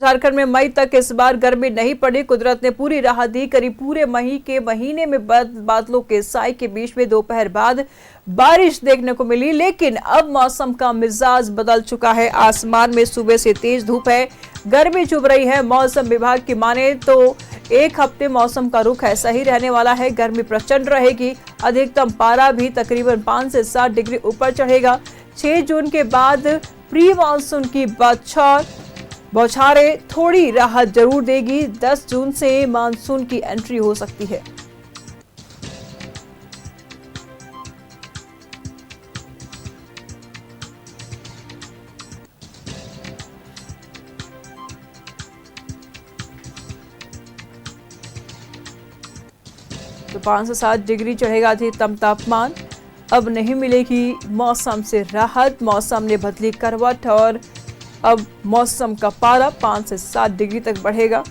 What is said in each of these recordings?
झारखंड में मई तक इस बार गर्मी नहीं पड़ी। कुदरत ने पूरी राहत दी। करीब पूरे महीने में बादलों के साए के बीच में दोपहर बाद बारिश देखने को मिली, लेकिन अब मौसम का मिजाज बदल चुका है। आसमान में सुबह से तेज धूप है, गर्मी चुभ रही है। मौसम विभाग की माने तो एक हफ्ते मौसम का रुख ऐसा ही रहने वाला है। गर्मी प्रचंड रहेगी। अधिकतम पारा भी तकरीबन 5 से 7 डिग्री ऊपर चढ़ेगा। 6 जून के बाद प्री मानसून की बौछारें थोड़ी राहत जरूर देगी। 10 जून से मानसून की एंट्री हो सकती है। तो 5 से 7 डिग्री चढ़ेगा अधिकतम तापमान। अब नहीं मिलेगी मौसम से राहत। मौसम ने बदली करवट और अब मौसम का पारा 5 से 7 डिग्री तक बढ़ेगा।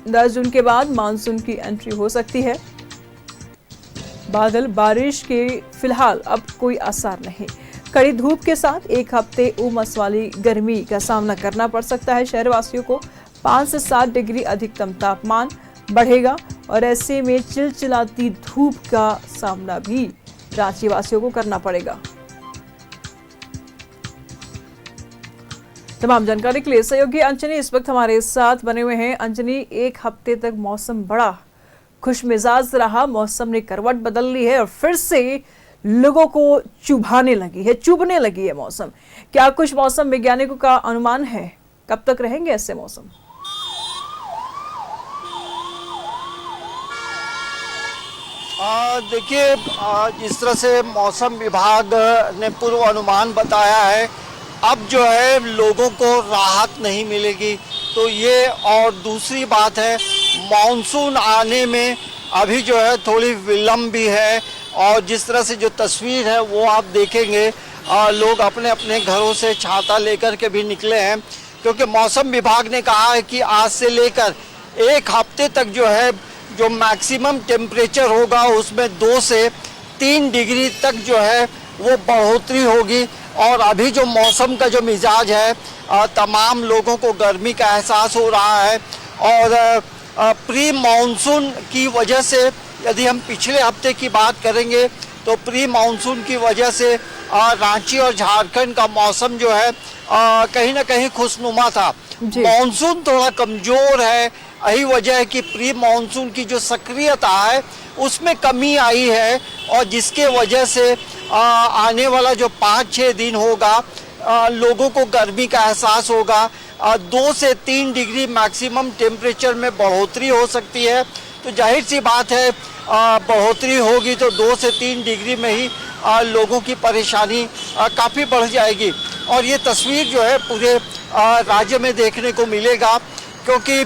10 जून के बाद मानसून की एंट्री हो सकती है। बादल बारिश के फिलहाल अब कोई असर नहीं। कड़ी धूप के साथ एक हफ्ते उमस वाली गर्मी का सामना करना पड़ सकता है शहरवासियों को। 5 से 7 डिग्री अधिकतम तापमान बढ़ेगा और ऐसे में चिलचिलाती धूप का सामना भी रांची वासियों को करना पड़ेगा। तमाम जानकारी के लिए सहयोगी अंजनी इस वक्त हमारे साथ बने हुए हैं। अंजनी, एक हफ्ते तक मौसम बड़ा खुश मिजाज रहा, मौसम ने करवट बदल ली है और फिर से लोगों को चुभने लगी है मौसम। क्या कुछ मौसम वैज्ञानिकों का अनुमान है कब तक रहेंगे ऐसे मौसम? देखिए, जिस तरह से मौसम विभाग ने पूर्व अनुमान बताया है, अब जो है लोगों को राहत नहीं मिलेगी। तो ये और दूसरी बात है, मानसून आने में अभी जो है थोड़ी विलम्ब भी है। और जिस तरह से जो तस्वीर है वो आप देखेंगे, लोग अपने अपने घरों से छाता लेकर के भी निकले हैं, क्योंकि मौसम विभाग ने कहा है कि आज से लेकर एक हफ्ते तक जो है जो मैक्सिमम टेम्परेचर होगा उसमें 2 से 3 डिग्री तक जो है वो बढ़ोतरी होगी। और अभी जो मौसम का जो मिजाज है, तमाम लोगों को गर्मी का एहसास हो रहा है। और प्री मानसून की वजह से, यदि हम पिछले हफ्ते की बात करेंगे तो प्री मानसून की वजह से रांची और झारखंड का मौसम जो है कहीं ना कहीं खुशनुमा था। मानसून थोड़ा कमज़ोर है, यही वजह है कि प्री मानसून की जो सक्रियता है उसमें कमी आई है। और जिसके वजह से आने वाला जो 5-6 दिन होगा, लोगों को गर्मी का एहसास होगा। 2 से 3 डिग्री मैक्सिमम टेम्परेचर में बढ़ोतरी हो सकती है। तो जाहिर सी बात है, बढ़ोतरी होगी तो 2 से 3 डिग्री में ही लोगों की परेशानी काफ़ी बढ़ जाएगी। और ये तस्वीर जो है पूरे राज्य में देखने को मिलेगा, क्योंकि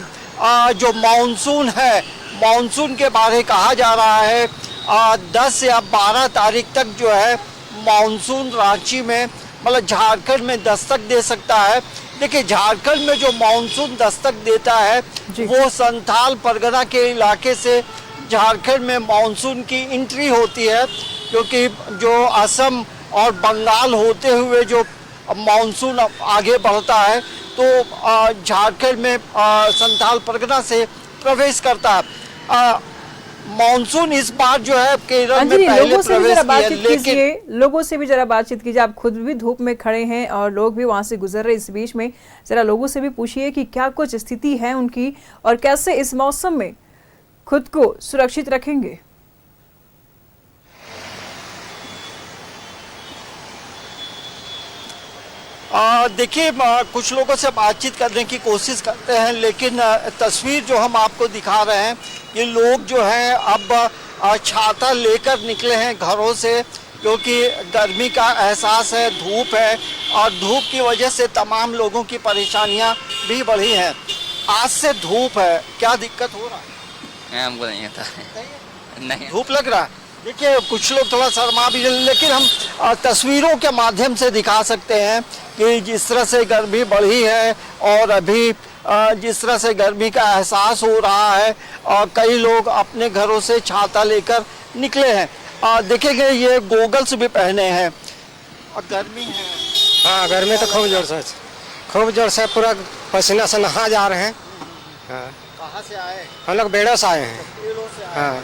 जो मानसून है, मानसून के बारे कहा जा रहा है 10 या 12 तारीख तक जो है मानसून रांची में, मतलब झारखंड में दस्तक दे सकता है। देखिए, झारखंड में जो मानसून दस्तक देता है वो संथाल परगना के इलाके से झारखंड में मानसून की एंट्री होती है, क्योंकि जो असम और बंगाल होते हुए जो मानसून आगे बढ़ता है तो झारखंड में संथाल परगना से प्रवेश करता है। मानसून इस बार जो है केरल में पहले प्रवेश किया, लेकिन लोगों से भी जरा बातचीत कीजिए। आप खुद भी धूप में खड़े हैं और लोग भी वहां से गुजर रहे, इस बीच में जरा लोगों से भी पूछिए कि क्या कुछ स्थिति है उनकी और कैसे इस मौसम में खुद को सुरक्षित रखेंगे। देखिए, कुछ लोगों से बातचीत करने की कोशिश करते हैं, लेकिन तस्वीर जो हम आपको दिखा रहे हैं, ये लोग जो हैं अब छाता लेकर निकले हैं घरों से, क्योंकि गर्मी का एहसास है, धूप है और धूप की वजह से तमाम लोगों की परेशानियां भी बढ़ी हैं। आज से धूप है, क्या दिक्कत हो रहा है? हमको नहीं आता नहीं, धूप लग रहा है। देखिए, कुछ लोग थोड़ा शर्मा भी, लेकिन हम तस्वीरों के माध्यम से दिखा सकते हैं कि जिस तरह से गर्मी बढ़ी है और अभी जिस तरह से गर्मी का एहसास हो रहा है, कई लोग अपने घरों से छाता लेकर निकले हैं। देखेंगे, ये गोगल्स भी पहने हैं और गर्मी है। हाँ, गर्मी तो खूब जोर से खूब जोर से पूरा पसीना से नहा जा रहे हैं। हाँ। कहाँ से आए? हम लोग बेड़ों से आए हैं। पेड़ों से आए। हाँ।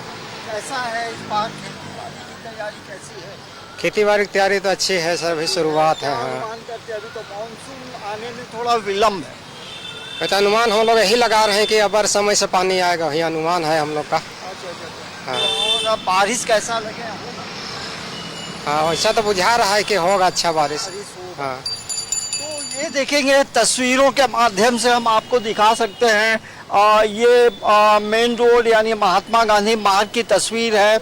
कैसा है इस बार खेती की तैयारी कैसी है? खेती बाड़ी की तैयारी तो अच्छी है सर, अभी शुरुआत है। हाँ। अनुमान करते हैं, अभी तो मानसून आने में थोड़ा विलम्ब है। तो अनुमान हम लोग यही लगा रहे हैं कि अब समय से पानी आएगा, वही अनुमान है हम लोग का। अच्छा। हाँ। और अब बारिश कैसा लगे? हाँ वैसा तो बुझा रहा है कि होगा अच्छा बारिश। बारिश होगा। हाँ। तो ये देखेंगे तस्वीरों के माध्यम से हम आपको दिखा सकते हैं। ये मेन रोड यानी महात्मा गांधी मार्ग की तस्वीर है।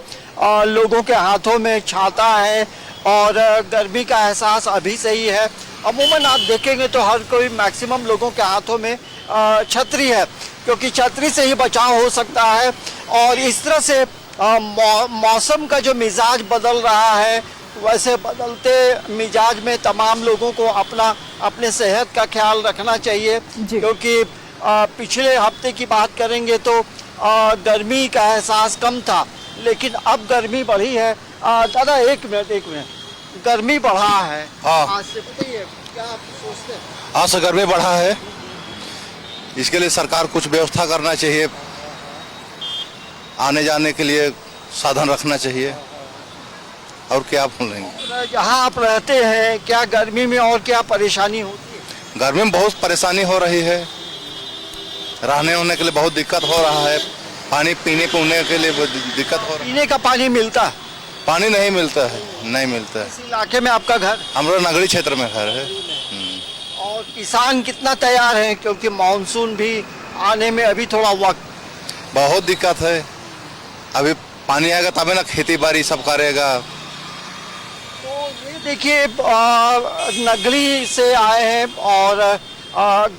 लोगों के हाथों में छाता है और गर्मी का एहसास अभी से ही है। अमूमन आप देखेंगे तो हर कोई मैक्सिमम लोगों के हाथों में छतरी है, क्योंकि छतरी से ही बचाव हो सकता है। और इस तरह से मौसम का जो मिजाज बदल रहा है, वैसे बदलते मिजाज में तमाम लोगों को अपने सेहत का ख्याल रखना चाहिए, क्योंकि पिछले हफ्ते की बात करेंगे तो गर्मी का एहसास कम था, लेकिन अब गर्मी बढ़ी है। दादा एक मिनट, गर्मी बढ़ा है। हाँ। आज से बताइए क्या आप सोचते हैं? आज से गर्मी बढ़ा है, इसके लिए सरकार कुछ व्यवस्था करना चाहिए, आने जाने के लिए साधन रखना चाहिए, और क्या बोलेंगे। जहाँ आप रहते हैं क्या गर्मी में और क्या परेशानी होती है? गर्मी में बहुत परेशानी हो रही है, रहने होने के लिए बहुत दिक्कत हो रहा है, पानी पीने के लिए दिक्कत हो रहा है। पीने का पानी मिलता है? पानी नहीं मिलता है, नहीं मिलता है। इस इलाके में आपका घर? हमारा नगरी क्षेत्र में घर है। और किसान कितना तैयार है, क्योंकि मानसून भी आने में अभी थोड़ा वक्त? बहुत दिक्कत है, अभी पानी आएगा तभी ना खेती बाड़ी सब करेगा। तो ये देखिए नगरी से आए हैं और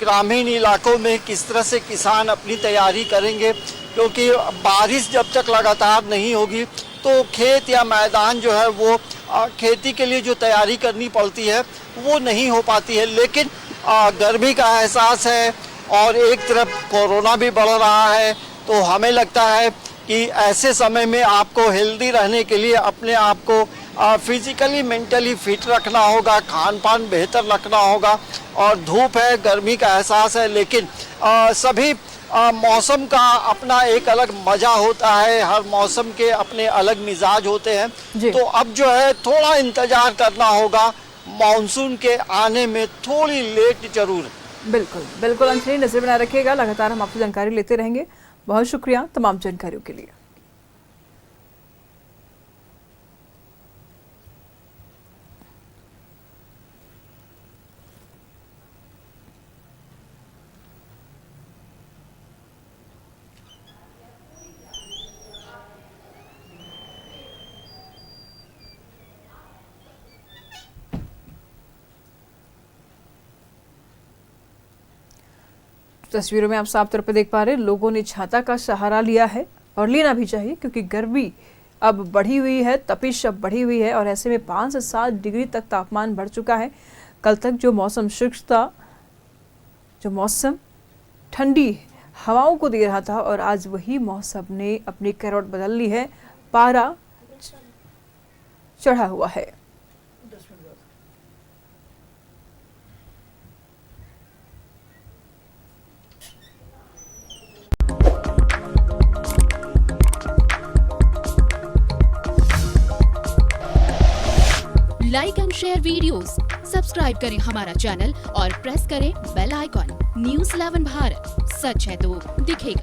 ग्रामीण इलाकों में किस तरह से किसान अपनी तैयारी करेंगे, क्योंकि बारिश जब तक लगातार नहीं होगी तो खेत या मैदान जो है वो खेती के लिए जो तैयारी करनी पड़ती है वो नहीं हो पाती है। लेकिन गर्मी का एहसास है और एक तरफ कोरोना भी बढ़ रहा है, तो हमें लगता है कि ऐसे समय में आपको हेल्दी रहने के लिए अपने आप को फिजिकली मेंटली फिट रखना होगा, खान पान बेहतर रखना होगा। और धूप है, गर्मी का एहसास है, लेकिन सभी मौसम का अपना एक अलग मजा होता है, हर मौसम के अपने अलग मिजाज होते हैं। तो अब जो है थोड़ा इंतजार करना होगा, मानसून के आने में थोड़ी लेट जरूर। बिल्कुल अंशनी, नजर बनाए रखिएगा, लगातार हम आपसे जानकारी लेते रहेंगे। बहुत शुक्रिया तमाम जानकारियों के लिए। तस्वीरों में आप साफ तौर पर देख पा रहे हैं, लोगों ने छाता का सहारा लिया है और लेना भी चाहिए, क्योंकि गर्मी अब बढ़ी हुई है, तपिश अब बढ़ी हुई है और ऐसे में 5 से 7 डिग्री तक तापमान बढ़ चुका है। कल तक जो मौसम शुष्क था, जो मौसम ठंडी हवाओं को दे रहा था, और आज वही मौसम ने अपनी करवट बदल ली है, पारा चढ़ा हुआ है। Like and share videos, subscribe करें हमारा चैनल और प्रेस करें बेल आइकॉन। न्यूज़ 11 भारत, सच है तो दिखेगा।